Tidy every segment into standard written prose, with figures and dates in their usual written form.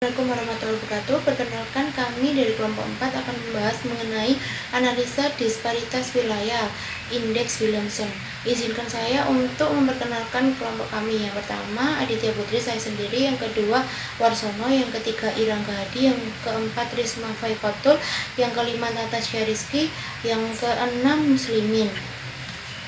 Assalamualaikum warahmatullahi wabarakatuh. Perkenalkan, kami dari kelompok 4 akan membahas mengenai analisa disparitas wilayah indeks Williamson. Izinkan saya untuk memperkenalkan kelompok kami. Yang pertama Aditya Putri, saya sendiri. Yang kedua Warsono. Yang ketiga Irang Gahadi. Yang keempat Risma Faikotul. Yang kelima Natasha Rizky. Yang keenam Muslimin.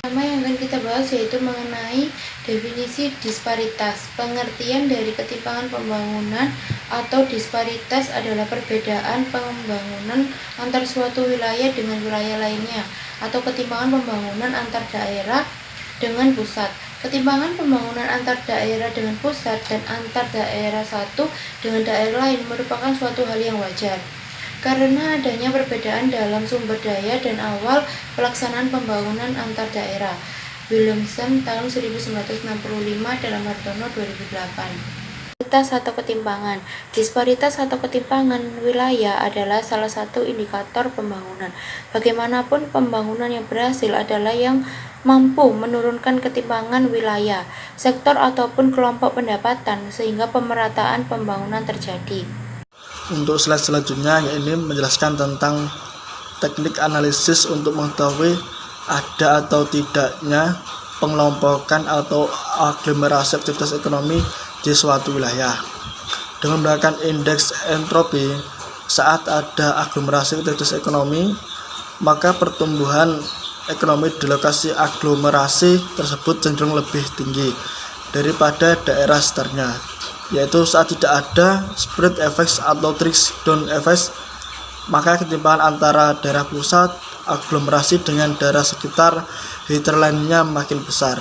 Pertama yang akan kita bahas yaitu mengenai definisi disparitas. Pengertian dari ketimpangan pembangunan atau disparitas adalah perbedaan pembangunan antar suatu wilayah dengan wilayah lainnya, atau ketimpangan pembangunan antar daerah dengan pusat. Ketimpangan pembangunan antar daerah dengan pusat dan antar daerah satu dengan daerah lain merupakan suatu hal yang wajar karena adanya perbedaan dalam sumber daya dan awal pelaksanaan pembangunan antar daerah. Williamson tahun 1965 dalam Hartono 2008. Disparitas atau ketimpangan. Disparitas atau ketimpangan wilayah adalah salah satu indikator pembangunan. Bagaimanapun, pembangunan yang berhasil adalah yang mampu menurunkan ketimpangan wilayah, sektor ataupun kelompok pendapatan sehingga pemerataan pembangunan terjadi. Untuk slide selanjutnya, ini menjelaskan tentang teknik analisis untuk mengetahui ada atau tidaknya pengelompokan atau aglomerasi aktivitas ekonomi di suatu wilayah. Dengan menggunakan indeks entropi, saat ada aglomerasi aktivitas ekonomi, maka pertumbuhan ekonomi di lokasi aglomerasi tersebut cenderung lebih tinggi daripada daerah sekitarnya, yaitu saat tidak ada spread effect atau trickle-down effect, maka ketimpangan antara daerah pusat aglomerasi dengan daerah sekitar hinterlandnya makin besar.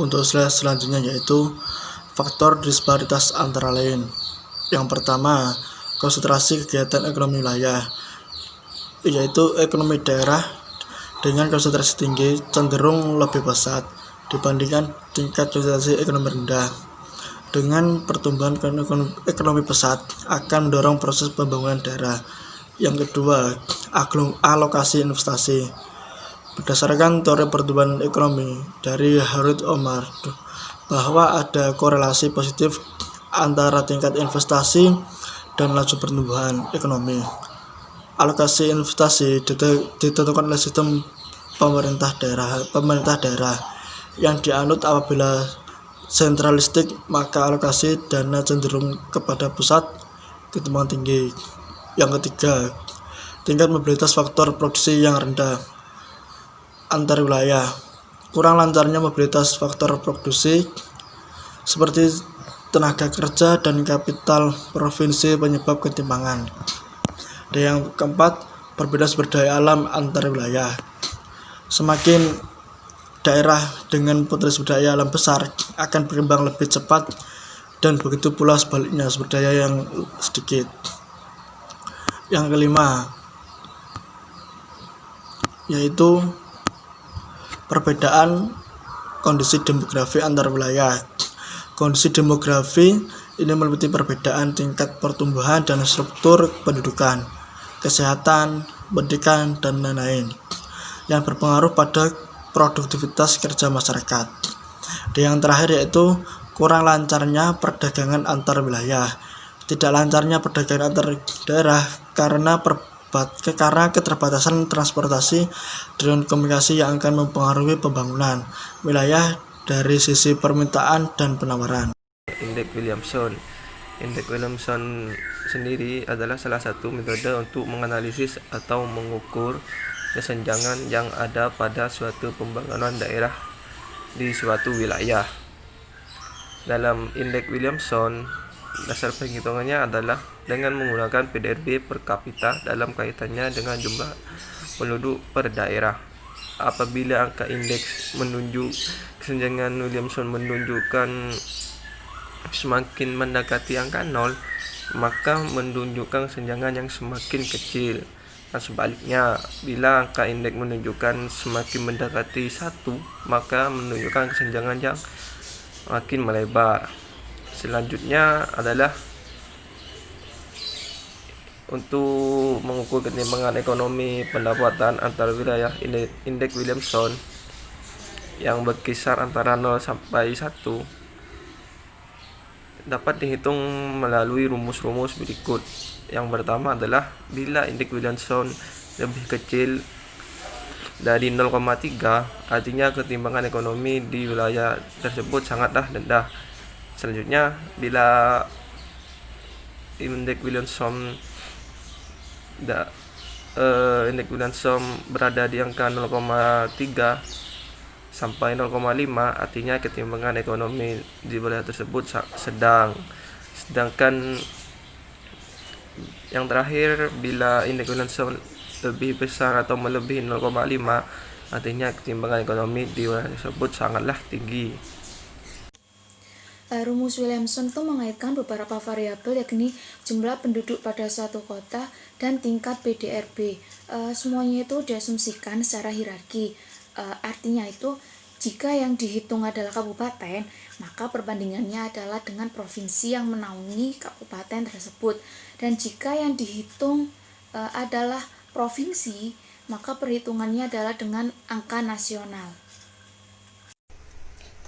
Untuk slide selanjutnya yaitu faktor disparitas antara lain. Yang pertama, konsentrasi kegiatan ekonomi wilayah, yaitu ekonomi daerah dengan konsentrasi tinggi cenderung lebih pesat dibandingkan tingkat konsentrasi ekonomi rendah. Dengan pertumbuhan ekonomi pesat akan mendorong proses pembangunan daerah. Yang kedua, alokasi investasi. Berdasarkan teori pertumbuhan ekonomi dari Harold Omar, bahwa ada korelasi positif antara tingkat investasi dan laju pertumbuhan ekonomi. Alokasi investasi ditentukan oleh sistem pemerintah daerah yang dianut apabila sentralistik, maka alokasi dana cenderung kepada pusat, ketimpangan tinggi. Yang ketiga, tingkat mobilitas faktor produksi yang rendah antar wilayah. Kurang lancarnya mobilitas faktor produksi seperti tenaga kerja dan kapital provinsi penyebab ketimpangan. Dan yang keempat, perbedaan sumber daya alam antar wilayah. Semakin daerah dengan potensi sumber daya alam besar akan berkembang lebih cepat, dan begitu pula sebaliknya sumber daya yang sedikit. Yang kelima yaitu perbedaan kondisi demografi antar wilayah. Kondisi demografi ini meliputi perbedaan tingkat pertumbuhan dan struktur pendudukan, kesehatan, pendidikan, dan lain-lain yang berpengaruh pada produktivitas kerja masyarakat. Dan yang terakhir yaitu kurang lancarnya perdagangan antar wilayah. Tidak lancarnya perdagangan antar daerah karena keterbatasan transportasi dan komunikasi yang akan mempengaruhi pembangunan wilayah dari sisi permintaan dan penawaran. Indeks Williamson. Indeks Williamson sendiri adalah salah satu metode untuk menganalisis atau mengukur kesenjangan yang ada pada suatu pembangunan daerah di suatu wilayah. Dalam indeks Williamson, dasar penghitungannya adalah dengan menggunakan PDRB per kapita dalam kaitannya dengan jumlah penduduk per daerah. Apabila angka indeks menunjuk kesenjangan Williamson menunjukkan semakin mendekati angka 0, maka menunjukkan kesenjangan yang semakin kecil. Dan sebaliknya, bila angka indeks menunjukkan semakin mendekati 1, maka menunjukkan kesenjangan yang makin melebar. Selanjutnya adalah untuk mengukur ketimpangan ekonomi pendapatan antar wilayah. Indeks Williamson yang berkisar antara 0 sampai 1 dapat dihitung melalui rumus-rumus berikut. Yang pertama adalah bila indeks Williamson lebih kecil dari 0,3, artinya ketimpangan ekonomi di wilayah tersebut sangatlah rendah. Selanjutnya, bila indeks Williamson berada di angka 0,3 sampai 0,5, artinya ketimpangan ekonomi di wilayah tersebut sedang. Sedangkan yang terakhir, bila indeks Williamson lebih besar atau melebihi 0,5, artinya ketimpangan ekonomi di wilayah tersebut sangatlah tinggi. Rumus Williamson itu mengaitkan beberapa variabel, yakni jumlah penduduk pada suatu kota dan tingkat PDRB. Semuanya itu diasumsikan secara hierarki. Artinya itu, jika yang dihitung adalah kabupaten, maka perbandingannya adalah dengan provinsi yang menaungi kabupaten tersebut. Dan jika yang dihitung adalah provinsi, maka perhitungannya adalah dengan angka nasional.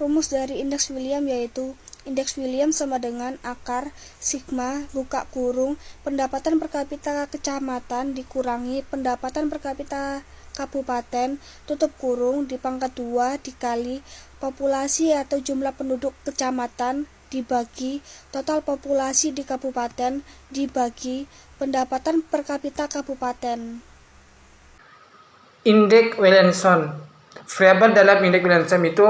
Rumus dari indeks William yaitu indeks William sama dengan akar sigma buka kurung pendapatan per kapita kecamatan dikurangi pendapatan per kapita kabupaten tutup kurung dipangkat 2 dikali populasi atau jumlah penduduk kecamatan dibagi total populasi di kabupaten dibagi pendapatan per kapita kabupaten. Indeks Williamson. Variabel dalam indeks Williamson itu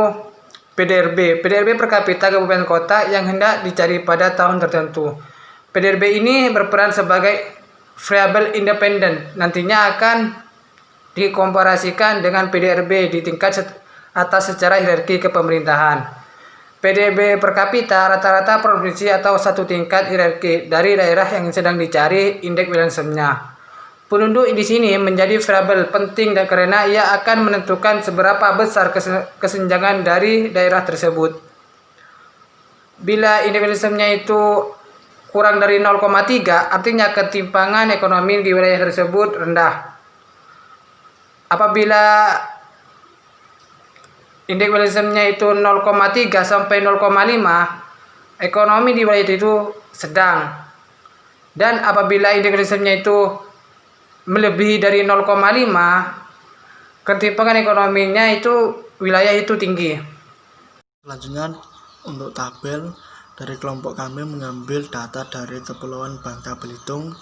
PDRB per kapita kabupaten kota yang hendak dicari pada tahun tertentu. PDRB ini berperan sebagai variabel independen, nantinya akan dikomparasikan dengan PDRB di tingkat atas secara hierarki kepemerintahan. PDRB per kapita rata-rata provinsi atau satu tingkat hierarki dari daerah yang sedang dicari indeks Williamson-nya. Penduduk di sini menjadi variabel penting dan karena ia akan menentukan seberapa besar kesenjangan dari daerah tersebut. Bila indeks Williamson-nya itu kurang dari 0,3, artinya ketimpangan ekonomi di wilayah tersebut rendah. Apabila indeks Williamson-nya itu 0,3 sampai 0,5, ekonomi di wilayah itu sedang. Dan apabila indeks Williamson-nya itu melebihi dari 0,5, ketimpangan ekonominya itu wilayah itu tinggi. Selanjutnya untuk tabel dari kelompok kami mengambil data dari Kepulauan Bangka Belitung,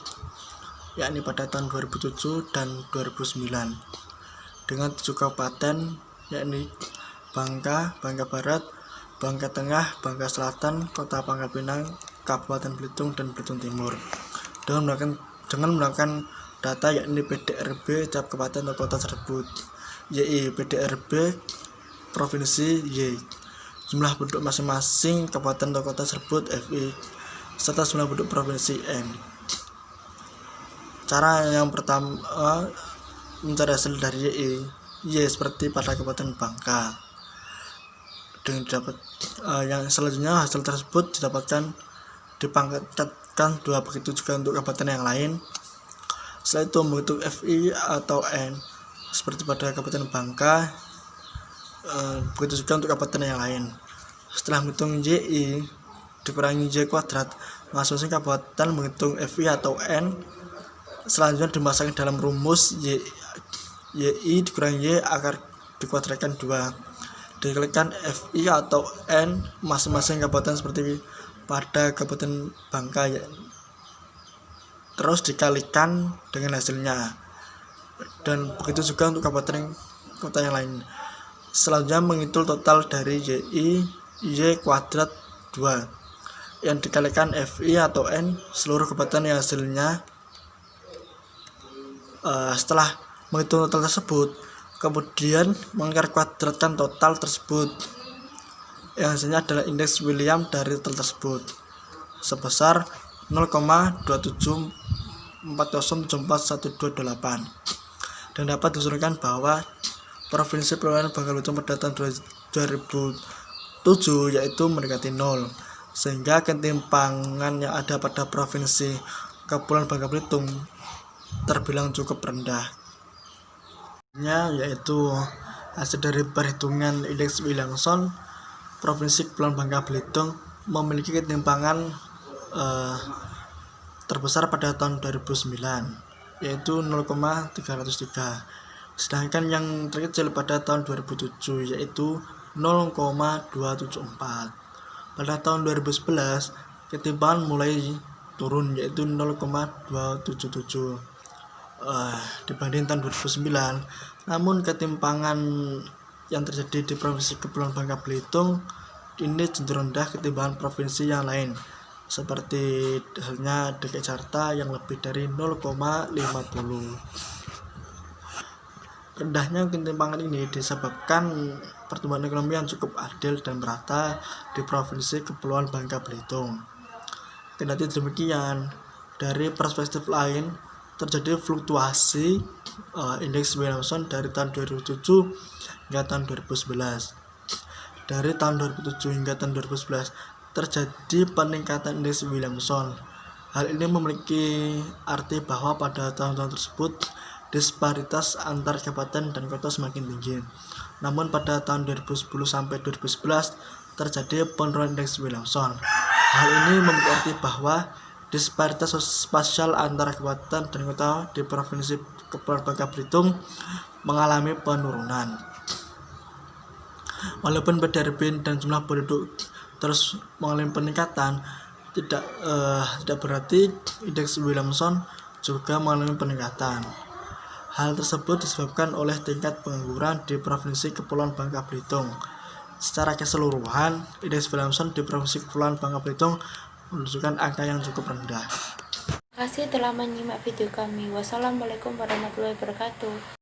yakni pada tahun 2007 dan 2009 dengan 7 kabupaten, yakni Bangka, Bangka Barat, Bangka Tengah, Bangka Selatan, Kota Pangkal Pinang, Kabupaten Belitung, dan Belitung Timur. Dengan menggunakan data yakni PDRB tiap kabupaten atau kota tersebut, YI PDRB provinsi Y, jumlah penduduk masing-masing kabupaten atau kota tersebut FI, serta jumlah penduduk provinsi N. Cara yang pertama mencari hasil dari Y seperti pada Kabupaten Bangka. Dengan dapat yang selanjutnya hasil tersebut didapatkan dipangkatkan 2, begitu juga untuk kabupaten yang lain. Setelah itu menghitung FI atau N seperti pada Kabupaten Bangka, begitu juga untuk kabupaten yang lain. Setelah menghitung YI dikurangi Y kuadrat, masing-masing kabupaten menghitung FI atau N. Selanjutnya dimasukkan dalam rumus YI dikurangi Y akar dikuadratkan 2, dikalikan FI atau N masing-masing kabupaten seperti pada Kabupaten Bangka, terus dikalikan dengan hasilnya, dan begitu juga untuk kabupaten kota yang lain. Selanjutnya menghitung total dari YI Y kuadrat 2 yang dikalikan FI atau N seluruh kabupaten yang hasilnya. Setelah menghitung total tersebut, kemudian mengkuadratkan total tersebut, yang hasilnya adalah indeks William dari total tersebut sebesar 0,2740741228, dan dapat diusulkan bahwa provinsi Kepulauan Bangka Belitung pada tahun 2007 yaitu mendekati 0, sehingga ketimpangan yang ada pada provinsi Kepulauan Bangka Belitung terbilang cukup rendah. Yaitu hasil dari perhitungan indeks Williamson provinsi Kepulauan Bangka Belitung memiliki ketimpangan terbesar pada tahun 2009, yaitu 0,303. Sedangkan yang terkecil pada tahun 2007 yaitu 0,274. Pada tahun 2011 ketimpangan mulai turun yaitu 0,277 dibanding tahun 2009. Namun ketimpangan yang terjadi di Provinsi Kepulauan Bangka Belitung ini cenderung rendah ketimbang provinsi yang lain, seperti halnya DKI Jakarta yang lebih dari 0,50. Rendahnya ketimpangan ini disebabkan pertumbuhan ekonomi yang cukup adil dan merata di Provinsi Kepulauan Bangka Belitung. Kendati demikian, dari perspektif lain terjadi fluktuasi indeks Williamson dari tahun 2007 hingga tahun 2011. Dari tahun 2007 hingga tahun 2011 terjadi peningkatan indeks Williamson. Hal ini memiliki arti bahwa pada tahun-tahun tersebut disparitas antar kabupaten dan kota semakin tinggi. Namun pada tahun 2010 sampai 2011 terjadi penurunan indeks Williamson. Hal ini memiliki arti bahwa disparitas spasial antara kabupaten dan kota di Provinsi Kepulauan Bangka Belitung mengalami penurunan. Walaupun PDRB dan jumlah penduduk terus mengalami peningkatan, tidak berarti indeks Williamson juga mengalami peningkatan. Hal tersebut disebabkan oleh tingkat pengangguran di Provinsi Kepulauan Bangka Belitung. Secara keseluruhan, indeks Williamson di Provinsi Kepulauan Bangka Belitung menunjukkan angka yang cukup rendah. Terima kasih telah menyimak video kami. Wassalamualaikum warahmatullahi wabarakatuh.